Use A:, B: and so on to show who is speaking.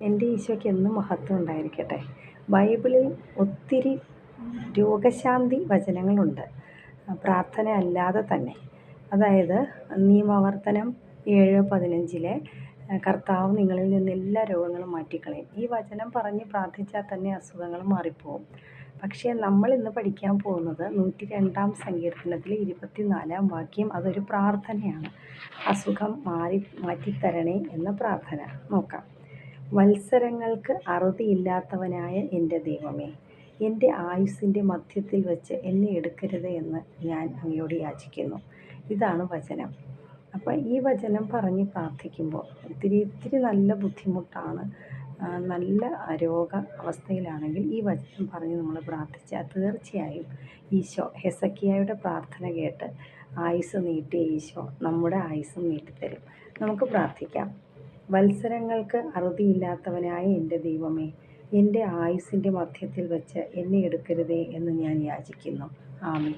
A: എൻ്റെ ഈശോയ്ക്ക് എന്നും മഹത്വം ഉണ്ടായിരിക്കട്ടെ. ബൈബിളിൽ ഒത്തിരി രോഗശാന്തി വചനങ്ങളുണ്ട്, പ്രാർത്ഥന അല്ലാതെ തന്നെ. അതായത് നിയമാവർത്തനം 7:15 കർത്താവ് നിങ്ങളിൽ നിന്ന് എല്ലാ രോഗങ്ങളും മാറ്റിക്കളയും. ഈ വചനം പറഞ്ഞ് പ്രാർത്ഥിച്ചാൽ തന്നെ അസുഖങ്ങൾ മാറിപ്പോകും. പക്ഷേ നമ്മൾ ഇന്ന് പഠിക്കാൻ പോകുന്നത് 102-ാം സങ്കീർത്തനത്തിലെ 24-ാം വാക്യം. അതൊരു പ്രാർത്ഥനയാണ്. അസുഖം മാറ്റിത്തരണേ എന്ന പ്രാർത്ഥന നോക്കാം. വത്സരങ്ങൾക്ക് അറുതിയില്ലാത്തവനായ എൻ്റെ ദൈവമേ, എൻ്റെ ആയുസ്സിൻ്റെ മധ്യത്തിൽ വെച്ച് എന്നെ എടുക്കരുത് എന്ന് ഞാൻ അങ്ങയോട് യാചിക്കുന്നു. ഇതാണ് വചനം. അപ്പോൾ ഈ വചനം പറഞ്ഞ് പ്രാർത്ഥിക്കുമ്പോൾ ഇത്തിരി നല്ല ബുദ്ധിമുട്ടാണ്, നല്ല രോഗ അവസ്ഥയിലാണെങ്കിൽ ഈ വചനം പറഞ്ഞ് നമ്മൾ പ്രാർത്ഥിച്ചാൽ തീർച്ചയായും ഈശോ ഹെസക്കിയായുടെ പ്രാർത്ഥന കേട്ട് ആയുസ് നീട്ടിയ ഈശോ നമ്മുടെ ആയുസ്സും നീട്ടിത്തരും. നമുക്ക് പ്രാർത്ഥിക്കാം. വത്സരങ്ങൾക്ക് അറുതിയില്ലാത്തവനായ എൻ്റെ ദൈവമേ, എൻ്റെ ആയുസ്സിൻ്റെ മധ്യത്തിൽ വെച്ച് എന്നെ എടുക്കരുതേ എന്ന് ഞാൻ യാചിക്കുന്നു. ആമേൻ.